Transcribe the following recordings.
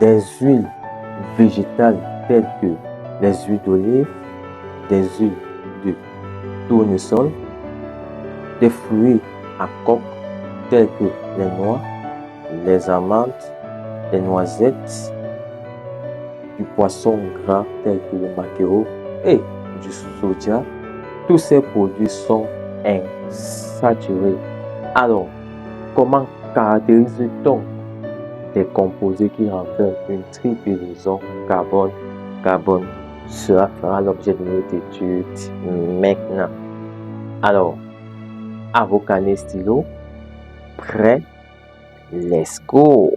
des huiles végétales telles que les huiles d'olive, des huiles de tournesol, des fruits à coque tels que les noix, les amandes, les noisettes, du poisson gras tel que le maquereau et du soja. Tous ces produits sont insaturés. Alors, comment caractérise-t-on des composés qui renferment une triple liaison carbone-carbone? Cela fera l'objet de notre étude maintenant. Alors, à vos carnets stylo, prêt, let's go!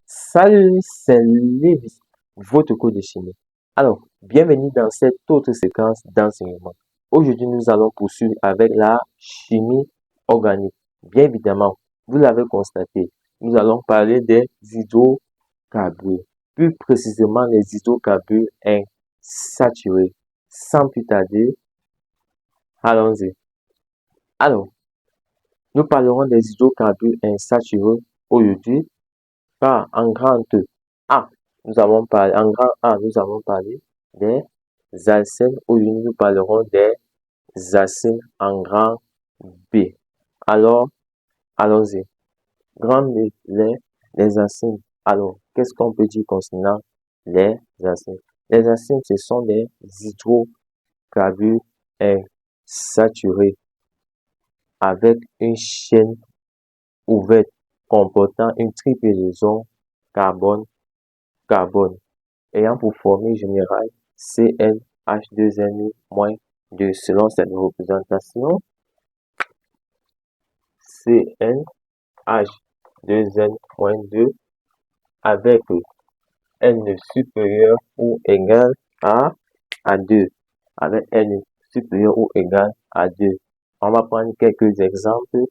Salut, c'est Lévis, votre cours de chimie. Alors, bienvenue dans cette autre séquence d'enseignement. Aujourd'hui, nous allons poursuivre avec la chimie organique. Bien évidemment, vous l'avez constaté, nous allons parler des hydrocarbures, plus précisément les hydrocarbures insaturés. Sans plus tarder, allons-y. Alors, nous parlerons des hydrocarbures insaturés aujourd'hui. En grand A, nous avons parlé des alcènes. Aujourd'hui, nous parlerons des acines en grand B. Alors, allons-y. Grand B, les acines. Alors, qu'est-ce qu'on peut dire concernant les acines? Les acines, ce sont des hydrocarbures insaturés avec une chaîne ouverte comportant une triple liaison carbone-carbone ayant pour formule générale CnH2n-2 selon cette représentation. CnH2n-2 avec N supérieur ou égal à 2. Avec N supérieur ou égal à 2. On va prendre quelques exemples.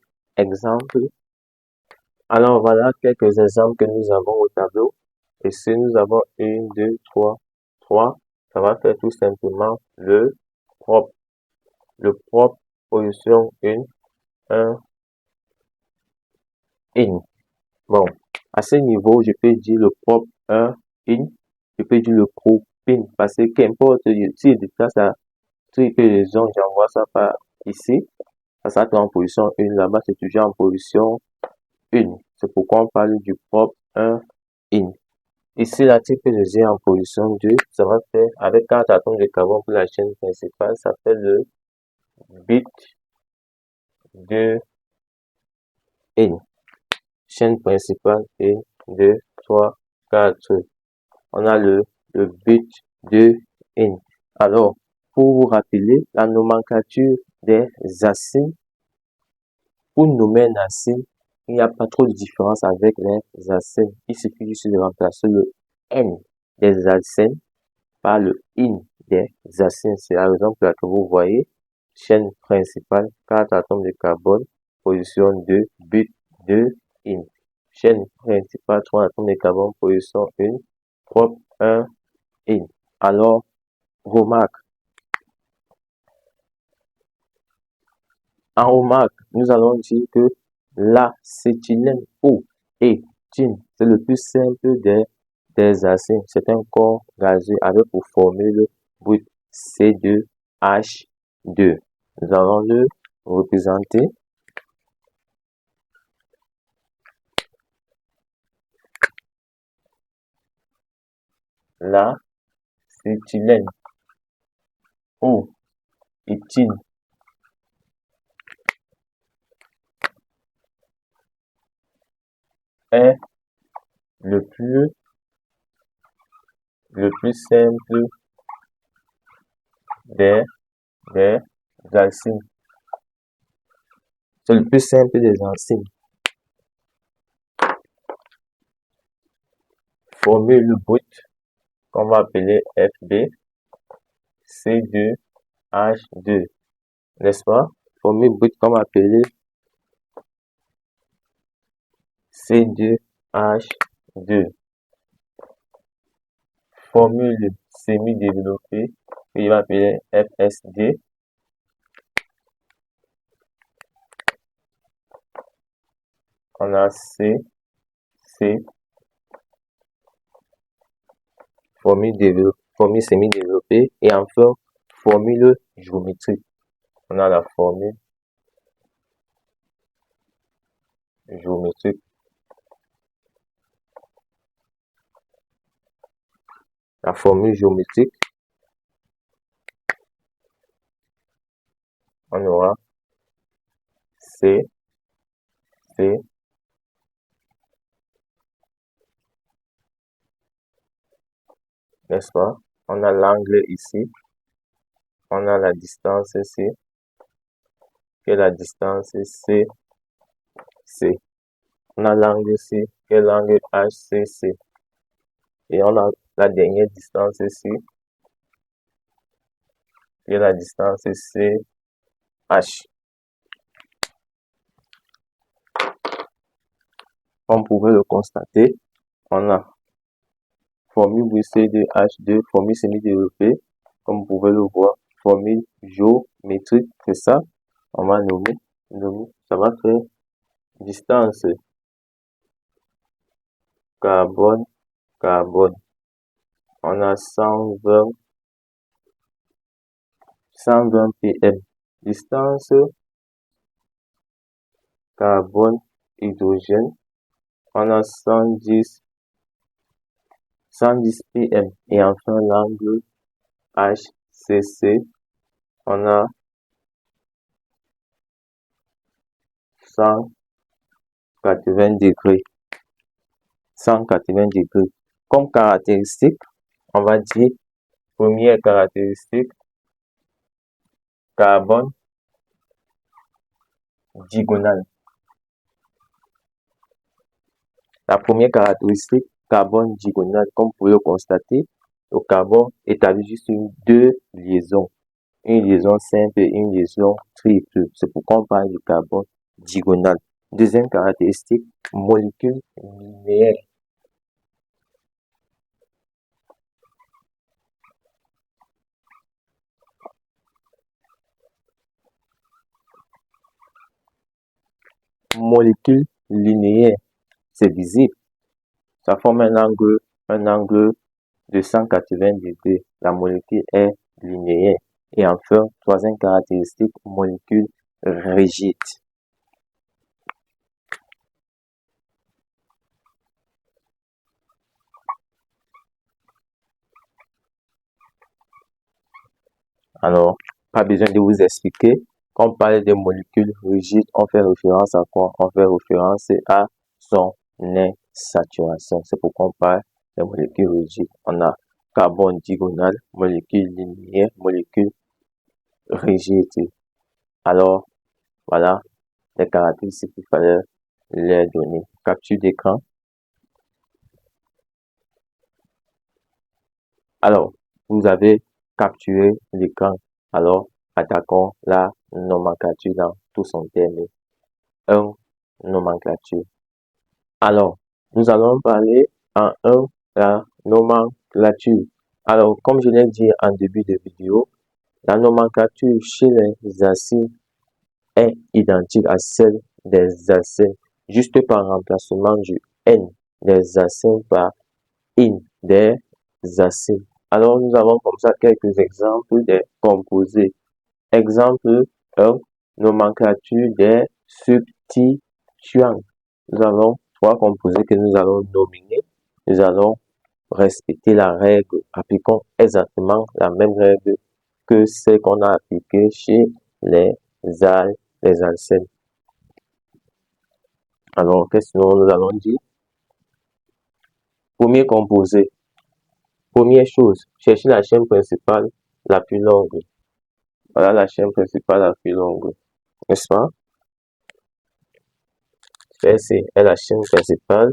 Alors voilà quelques exemples que nous avons au tableau. Et si nous avons 1, 2, 3, ça va faire tout simplement le propre. Le propre, position 1, in. Bon, à ce niveau, je peux dire le propre 1, in. Je peux dire le propine, parce que qu'importe, si je déplace la triple liaison, j'envoie ça par ici. Ça sera en position 1, là-bas c'est toujours en position 1. C'est pourquoi on parle du propre 1, in. Ici, la triple liaison en position 2, ça va faire, avec 4 atomes de carbone pour la chaîne principale, ça fait le bit 2 in. Chaîne principale, 1, 2, 3, 4. On a le bit 2 in. Alors, pour vous rappeler, la nomenclature des acines, pour nommer un acide, il n'y a pas trop de différence avec les acines. Il suffit juste de remplacer le N des acines par le IN des acines. C'est la raison pour laquelle vous voyez chaîne principale, 4 atomes de carbone, position 2, but 2, IN. Chaîne principale, 3 atomes de carbone, position 1, propre 1, IN. Alors, remarque. En remarque, nous allons dire que l'acétylène ou éthine, c'est le plus simple des acines. C'est un corps gazeux avec pour formule brute C2H2. Nous allons le représenter. L'acétylène ou éthine est le plus simple des acines. C'est le plus simple des acines. Formule brute qu'on va appeler FB C2H2, n'est-ce pas? Formule brute qu'on va appeler C2H2. Formule semi-développée, il va appeler FSD. On a C, formule semi-développée et enfin formule géométrique. On a la formule géométrique. La formule géométrique, on aura C, n'est-ce pas? On a l'angle ici. On a la distance ici. Quelle est la distance C? On a l'angle ici. Quel est l'angle HCC? Et on a la dernière distance ici. Quelle est la distance CH? Comme vous pouvez le constater, on a formule de H2, formule semi-développée, comme vous pouvez le voir, formule géométrique, c'est ça. On va nommer, ça va faire distance carbone, on a 120 pm. Distance carbone, hydrogène, on a 110 pm. Et enfin, l'angle HCC, on a 180 degrés. 180 degrés. Comme caractéristique, on va dire, première caractéristique, carbone diagonale. La première caractéristique, carbone diagonale, comme vous pouvez le constater, le carbone établit juste deux liaisons. Une liaison simple et une liaison triple. C'est pourquoi on parle du carbone diagonal. Deuxième caractéristique, molécule linéaire. Molécule linéaire, c'est visible. Ça forme un angle de 180 degrés. La molécule est linéaire. Et enfin, troisième caractéristique, molécule rigide. Alors, pas besoin de vous expliquer. Quand on parle de molécules rigides, on fait référence à quoi? On fait référence à son insaturation. C'est pourquoi on parle de molécules rigides. On a carbone diagonal, molécule linéaire, molécule rigide. Alors, voilà les caractéristiques qu'il fallait les donner. Capture d'écran. Alors, vous avez capturé l'écran. Alors, attaquons la nomenclature dans tout son terme. 1. Nomenclature. Alors, nous allons parler en 1 la nomenclature. Alors, comme je l'ai dit en début de vidéo, la nomenclature chez les acides est identique à celle des acides, juste par remplacement du N des acides par IN des acides. Alors, nous avons comme ça quelques exemples des composés. Exemple 1, nomenclature des substituants. Nous avons trois composés que nous allons nominer. Nous allons respecter la règle. Appliquons exactement la même règle que celle qu'on a appliquée chez les alcènes. Alors, qu'est-ce que nous allons dire? Premier composé. Première chose, chercher la chaîne principale la plus longue. Voilà la chaîne principale la plus longue. N'est-ce pas? C'est la chaîne principale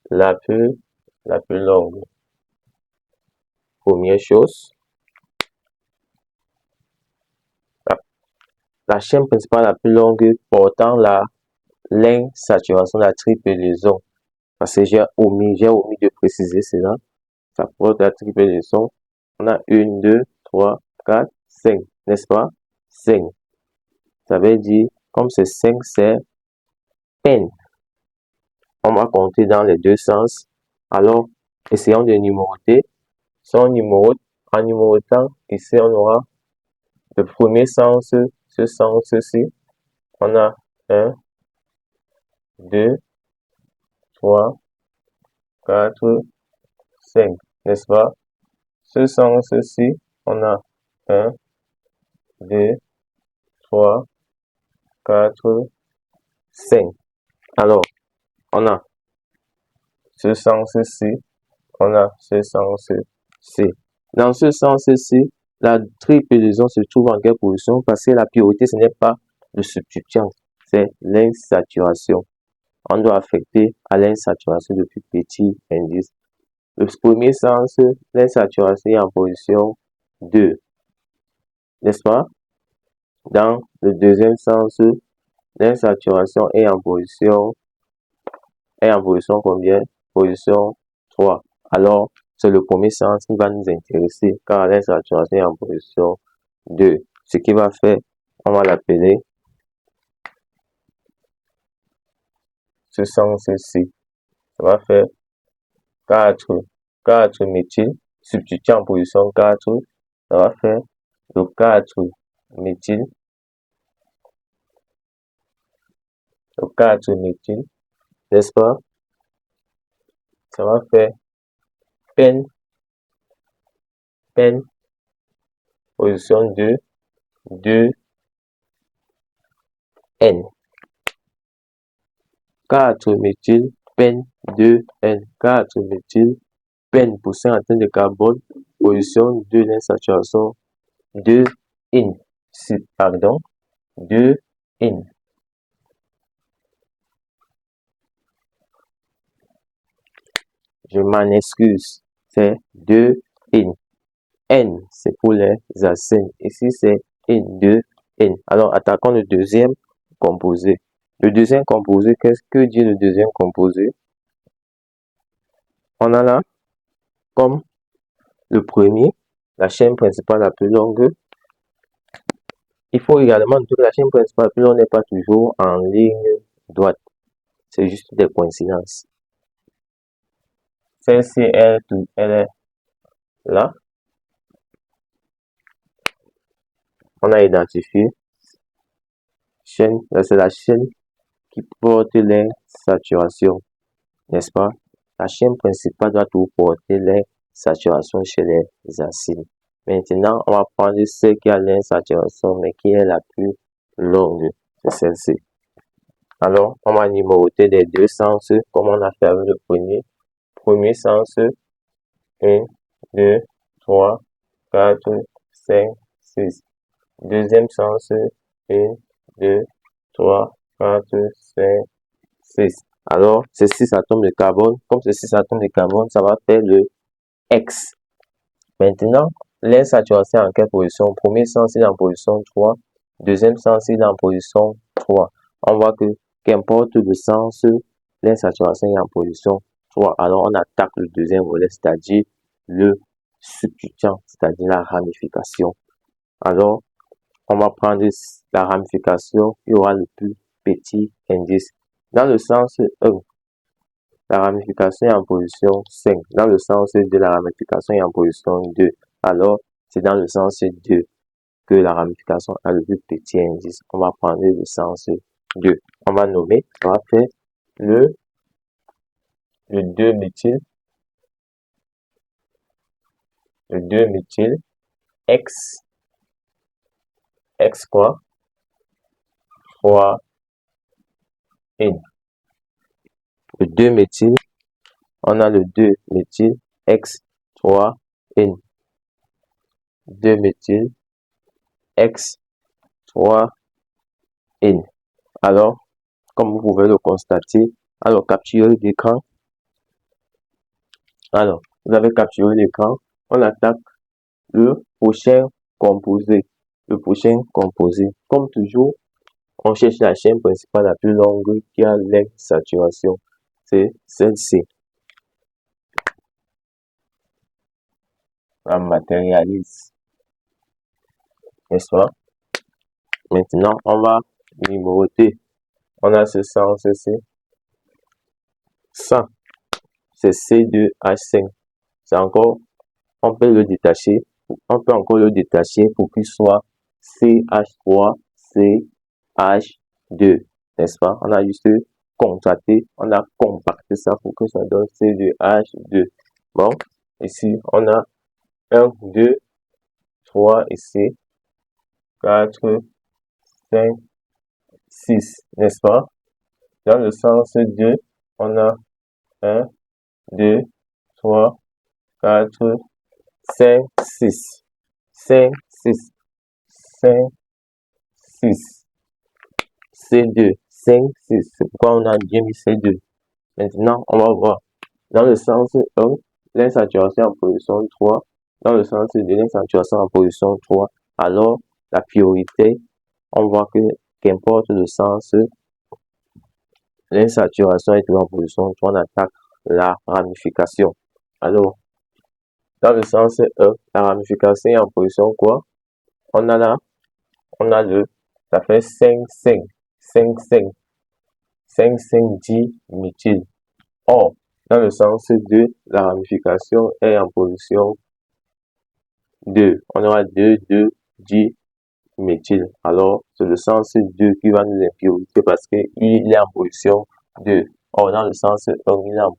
la plus longue. Première chose, la chaîne principale la plus longue portant la l'insaturation de la triple liaison. Parce que j'ai omis de préciser cela. Ça porte la triple liaison. On a 1, 2, 3, 4, 5. N'est-ce pas? 5. Ça veut dire, comme c'est 5, c'est N. on va compter dans les deux sens. Alors, essayons de numéroter. Si on numérote, en numérotant, ici on aura le premier sens, ce sens-ci. On a 1, 2, 3, 4, 5, n'est-ce pas? Ce sens-ci, on a 1, 2, 3, 4, 5. Alors, on a ce sens-ci, on a ce sens-ci. Dans ce sens-ci, la triple liaison se trouve en quelle position? Parce que la priorité, ce n'est pas le substituant, c'est l'insaturation. On doit affecter à l'insaturation depuis petit indice. Le premier sens, l'insaturation est en position 2, n'est-ce pas? Dans le deuxième sens, l'insaturation est en position combien? Position 3. Alors, c'est le premier sens qui va nous intéresser car l'insaturation est en position 2. Ce qui va faire, on va l'appeler ce sens-ci. Ça va faire 4 méthyl, substitué en position 4, ça va faire le 4 méthyl, n'est-ce pas? Ça va faire pen, position 2, 2, N. 4 méthyl, pen, 2, N. 4 méthyl, pen pour 5 atomes de carbone, position 2, l'insaturation 2, in. Pardon, 2, in. Je m'en excuse, c'est 2, in. N, c'est pour les acènes. Ici, c'est in, 2, N. Alors, attaquons le deuxième composé. Le deuxième composé, qu'est-ce que dit le deuxième composé? On a là, comme le premier, la chaîne principale la plus longue. Il faut également noter que la chaîne principale la plus longue n'est pas toujours en ligne droite. C'est juste des coïncidences. Celle-ci, elle est là. On a identifié chaîne, c'est la chaîne qui porte les saturations, n'est-ce pas? La chaîne principale doit tout porter les saturations chez les acides. Maintenant, on va prendre celle qui a l'insaturation, mais qui est la plus longue. C'est celle-ci. Alors, on va numéroter les deux sens, comme on a fait avec le premier. Premier sens, 1, 2, 3, 4, 5, 6. Deuxième sens, 1, 2, 3, 4, 5, 6. Alors, c'est 6 atomes de carbone. Comme c'est 6 atomes de carbone, ça va faire le X. Maintenant, l'insaturation en quelle position? Premier sens, il est en position 3. Deuxième sens, il est en position 3. On voit que, qu'importe le sens, l'insaturation est en position 3. Alors, on attaque le deuxième volet, c'est-à-dire le substituant, c'est-à-dire la ramification. Alors, on va prendre la ramification, il y aura le plus petit indice. Dans le sens 1, la ramification est en position 5. Dans le sens 2, la ramification est en position 2. Alors, c'est dans le sens 2 que la ramification a le plus petit indice. On va prendre le sens 2. On va nommer, on va faire le 2-méthyl. Le 2-méthyl, X quoi? 3, N. Le 2-méthyl, on a le 2-méthyl, X, 3, N. 2-méthyl, X, 3, N. Alors, comme vous pouvez le constater, alors capturez l'écran. Alors, vous avez capturé l'écran. On attaque le prochain composé. Le prochain composé. Comme toujours, on cherche la chaîne principale la plus longue qui a l'insaturation. C'est celle-ci. On matérialise. N'est-ce pas? Maintenant, on va numéroter. On a ce sens-ci. Ça, c'est C2H5. C'est encore, on peut le détacher. On peut encore le détacher pour qu'il soit CH3CH2. N'est-ce pas? On a juste contracté, on a compacté ça pour que ça donne C2H2. Bon, ici, on a 1, 2, 3 ici, 4, 5, 6, n'est-ce pas? Dans le sens 2, on a 1, 2, 3, 4, 5, 6. 5, 6, 5, 6. C2, 5, 6. C'est pourquoi on a bien mis C2. Maintenant, on va voir. Dans le sens 1, l'insaturation en position 3. Dans le sens 2, l'insaturation en position 3. Alors, la priorité, on voit que qu'importe le sens, l'insaturation est toujours en position 3. On attaque la ramification. Alors, dans le sens 1, la ramification est en position quoi? On a là, on a ça fait 5, 5, 5, 5, 5, 5, 10 méthyl. Or, dans le sens 2, la ramification est en position 2. On aura 2, 2, 10 méthyl. Alors, c'est le sens 2 qui va nous impurifier parce qu'il est en position 2. Or, dans le sens 1, il est en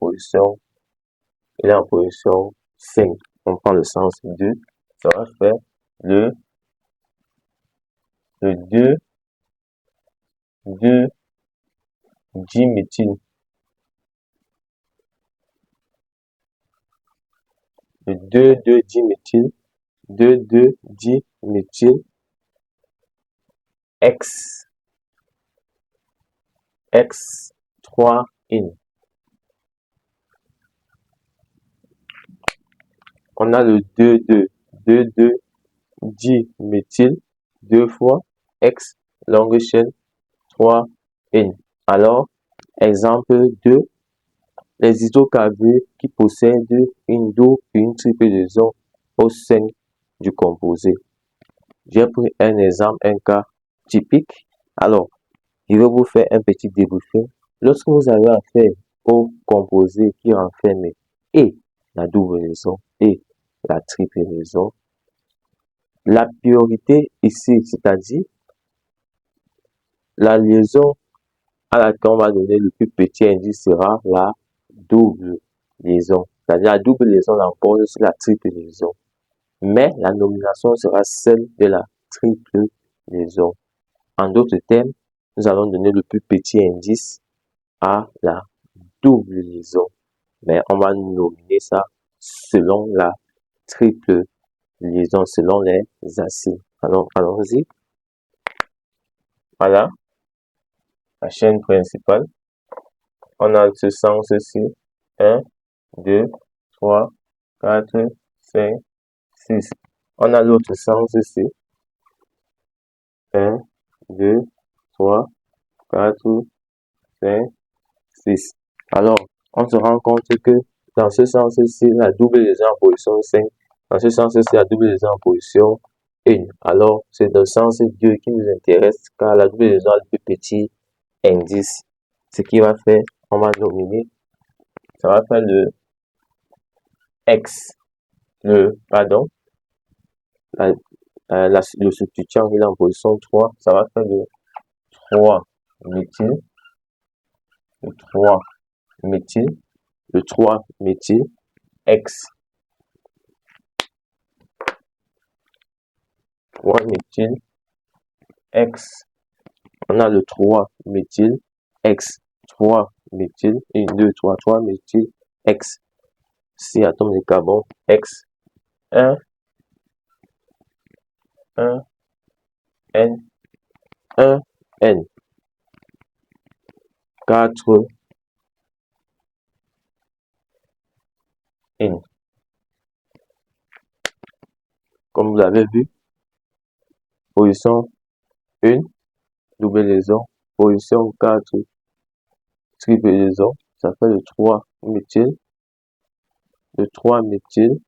position 5. On prend le sens 2. Ça va faire le 2, 2, diméthyl. Le 2, 2, diméthyl. 2, 2, diméthyl. X. X, 3, in. On a le 2, 2, 2, 2, diméthyl, 2 fois X, longue chaîne, 3, in. Alors, exemple 2, les hydrocarbures qui possèdent une double et une triple liaison au sein du composé. J'ai pris un exemple, un cas typique. Alors, je vais vous faire un petit débriefing. Lorsque vous avez affaire au composé qui renferme et la double liaison et la triple liaison, la priorité ici, c'est-à-dire la liaison à laquelle on va donner le plus petit indice sera la double liaison. C'est-à-dire la double liaison l'emporte sur la triple liaison. Mais la nomination sera celle de la triple liaison. En d'autres termes, nous allons donner le plus petit indice à la double liaison. Mais on va nominer ça selon la triple liaison, selon les acides. Alors, allons-y. Voilà, la chaîne principale. On a ce sens-ci. 1, 2, 3, 4, 5, 6. On a l'autre sens ici. 1, 2, 3, 4, 5, 6. Alors, on se rend compte que dans ce sens-ci, la double liaison en position 5. Dans ce sens-ci, la double liaison en position 1. Alors, c'est le sens 2 qui nous intéresse car la double liaison a le plus petit indice. Ce qui va faire, on va nominer, ça va faire le X, pardon, le substituant il est en position 3, ça va faire le 3 méthyl, le 3 méthyl, le 3 méthyl, X, 3 méthyl, X, on a le 3 méthyl, X, 3 méthyl, 1, 2, 3, 3 méthyl, X, 6 atomes de carbone, X, 1, 1, N, 1, N, 4, N. Comme vous l'avez vu, position 1, double liaison, position 4, triple liaison, ça fait le 3 méthyl, le 3 méthyl,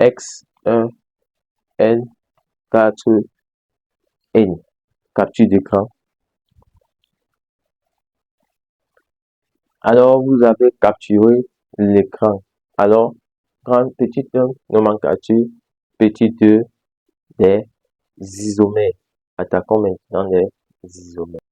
X, 1, N, 4, N. Capture d'écran. Alors, vous avez capturé l'écran. Alors, petit 1, nomenclature, petit 2, des isomères. Attaquons maintenant les isomères.